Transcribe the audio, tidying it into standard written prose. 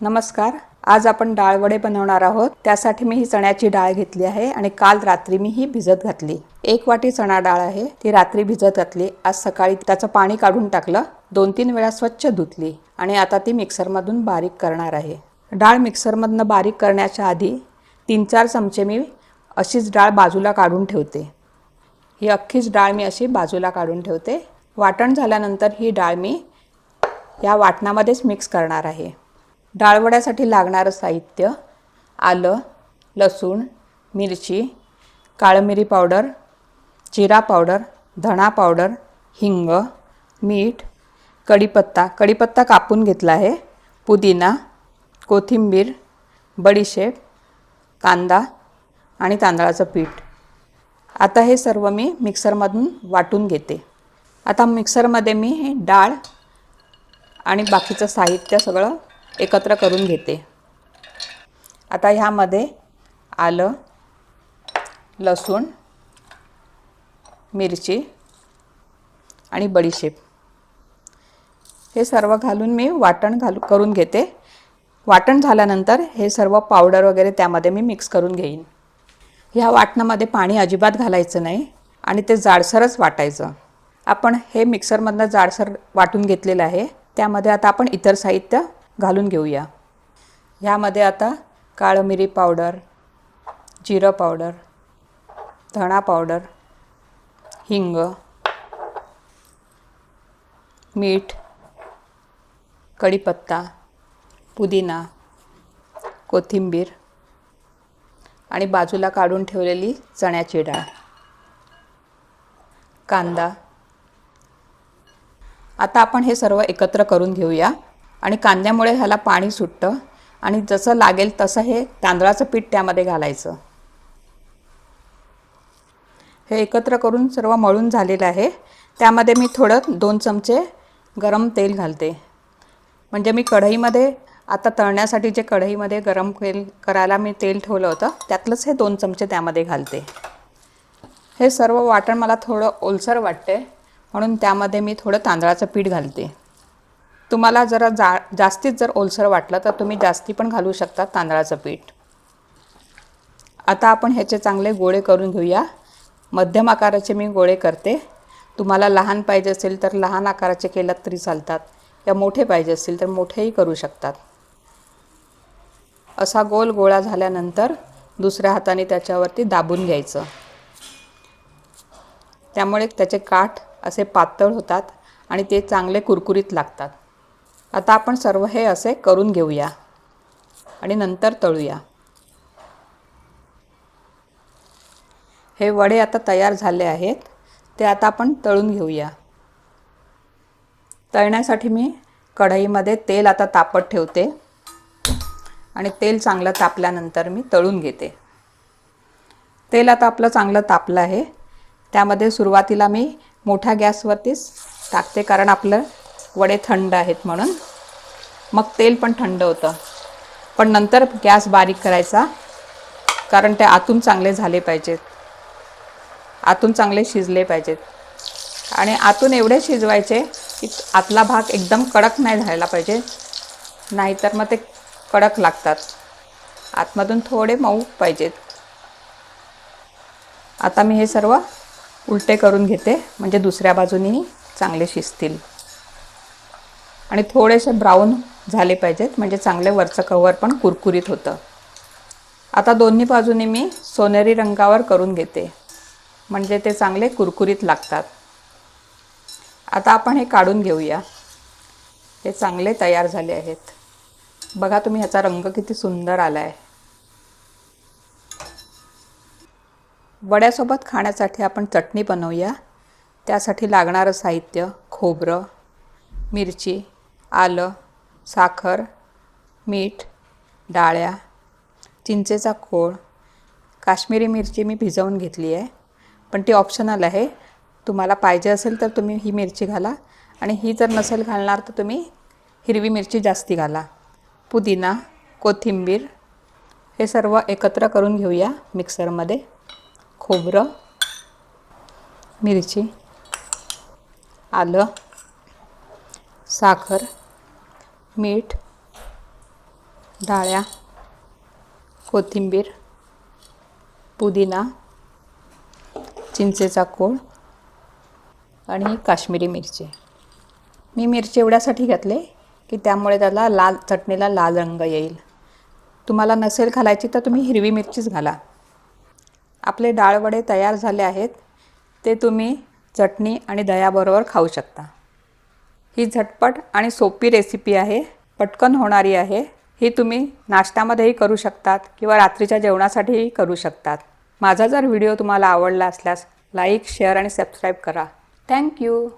नमस्कार. आज आपण डाळ वडे बनवणार आहोत. त्यासाठी मी ही चण्याची डाळ घेतली आहे आणि काल रात्री मी ही भिजत घातली. 1 वाटी चणा डाळ आहे, ती रात्री भिजत घातली. आज सकाळी त्याचं पाणी काढून टाकलं, 2-3 वेळा स्वच्छ धुतली आणि आता ती मिक्सरमधून बारीक करणार आहे. डाळ मिक्सरमधून बारीक करण्याच्या आधी 3-4 चमचे मी अशीच डाळ बाजूला काढून ठेवते. ही अख्खीच डाळ मी अशी बाजूला काढून ठेवते. वाटण झाल्यानंतर ही डाळ मी या वाटणामध्येच मिक्स करणार आहे. डाळ वड्यासाठी लागणारं साहित्य: आलं, लसूण, मिरची, काळी मिरी पावडर, जिरा पावडर, धणा पावडर, हिंग, मीठ, कढीपत्ता कापून घेतला आहे, पुदिना, कोथिंबीर, बडीशेप, कांदा आणि तांदळाचं पीठ. आता हे सर्व मी मिक्सरमधून वाटून घेते. आता मिक्सरमध्ये मी हे डाळ आणि बाकीचं साहित्य सगळं एकत्र करून घेते. आता ह्यामध्ये आलं, लसूण, मिरची आणि बडीशेप हे सर्व घालून मी वाटण करून घेते. वाटण झाल्यानंतर हे सर्व पावडर वगैरे त्यामध्ये मी मिक्स करून घेईन. ह्या वाटणामध्ये पाणी अजिबात घालायचं नाही आणि ते जाडसरच वाटायचं. आपण हे मिक्सरमधनं जाडसर वाटून घेतलेलं आहे. त्यामध्ये आता आपण इतर साहित्य घालून घेऊया. ह्यामध्ये आता काळी मिरी पावडर, जिरं पावडर, धणा पावडर, हिंग, मीठ, कढीपत्ता, पुदिना, कोथिंबीर आणि बाजूला काढून ठेवलेली चण्याची डाळ, कांदा. आता आपण हे सर्व एकत्र करून घेऊया आणि कांद्यामुळे ह्याला पाणी सुटतं आणि जसं लागेल तसं हे तांदळाचं पीठ त्यामध्ये घालायचं. हे एकत्र करून सर्व मळून झालेलं आहे. त्यामध्ये मी थोडं 2 चमचे गरम तेल घालते. म्हणजे मी कढईमध्ये आता तळण्यासाठी जे कढईमध्ये गरम करायला मी तेल ठेवलं होतं त्यातलंच हे 2 चमचे त्यामध्ये घालते. हे सर्व वाटण मला थोडं ओलसर वाटते म्हणून त्यामध्ये मी थोडं तांदळाचं पीठ घालते. तुम्हाला जरा जास्तीत जर ओलसर वाटलं तर तुम्ही जास्ती पण घालू शकता तांदळाचं पीठ. आता आपण ह्याचे चांगले गोळे करून घेऊया. मध्यम आकाराचे मी गोळे करते. तुम्हाला लहान पाहिजे असेल तर लहान आकाराचे केलात तरी चालतात, या मोठे पाहिजे असतील तर मोठेही करू शकतात. असा गोल गोळा झाल्यानंतर दुसऱ्या हाताने त्याच्यावरती दाबून घ्यायचं. त्यामुळे त्याचे काठ असे पातळ होतात आणि ते चांगले कुरकुरीत लागतात. आता आपण सर्व हे असे करून घेऊया आणि नंतर तळूया. हे वडे आता तयार झाले आहेत. ते आता आपण तळून घेऊया. तळण्यासाठी मी कढईमध्ये तेल आता तापत ठेवते आणि तेल चांगलं तापल्यानंतर मी तळून घेते. तेल आता आपलं चांगलं तापलं आहे. त्यामध्ये सुरुवातीला मी मोठ्या गॅसवरतीच टाकते कारण आपलं वडे थंड आहेत म्हणून. मग तेल पण थंड होतं. पण नंतर गॅस बारीक करायचा कारण ते आतून चांगले झाले पाहिजेत, आतून चांगले शिजले पाहिजेत. आणि आतून एवढे शिजवायचे की आतला भाग एकदम कडक नाही झाला पाहिजे, नाहीतर मग ते कडक लागतात. आतमधून थोडे मऊ पाहिजेत. आता मी हे सर्व उलटे करून घेते म्हणजे दुसऱ्या बाजूनेही चांगले शिजतील. आणि थोडेसे ब्राऊन झाले पाहिजेत म्हणजे चांगले वरचं कव्हर पण कुरकुरीत होतं. आता दोन्ही बाजूने मी सोनेरी रंगावर करून घेते म्हणजे ते चांगले कुरकुरीत लागतात. आता आपण हे काढून घेऊया. हे चांगले तयार झाले आहेत. बघा तुम्ही, ह्याचा रंग किती सुंदर आला आहे. वड्यासोबत खाण्यासाठी आपण चटणी बनवूया. त्यासाठी लागणारं साहित्य: खोबरं, मिरची, आलं, साखर, मीठ, डाळ्या, चिंचेचा खोड, काश्मीरी मिरची मी भिजवून घेतली आहे पण ती ऑप्शनल आहे. तुम्हाला पाहिजे असेल तर तुम्ही ही मिरची घाला आणि ही जर नसेल घालणार तर तुम्ही हिरवी मिरची जास्ती घाला. पुदिना, कोथिंबीर हे सर्व एकत्र करून घेऊया मिक्सरमध्ये. खोबरं, मिरची, आलं, साखर, मीठ डाळ्या, कोथिंबीर, पुदिना, चिंचेचा कोळ आणि काश्मीरी मिरची. मी मिरची एवढ्यासाठी घातले की त्यामुळे त्याला लाल चटणीला लाल रंग येईल. तुम्हाला नसेल घालायची तर तुम्ही हिरवी मिरचीच घाला. आपले डाळवडे तयार झाले आहेत. ते तुम्ही चटणी आणि दह्याबरोबर खाऊ शकता. ही झटपट आणि सोपी रेसिपी आहे, पटकन होणारी आहे. ही तुम्ही नाश्त्यामध्येही करू शकतात किंवा रात्रीच्या जेवणासाठीही करू शकतात. माझा जर व्हिडिओ तुम्हाला आवडला असल्यास लाईक, शेअर आणि सबस्क्राईब करा. थँक्यू.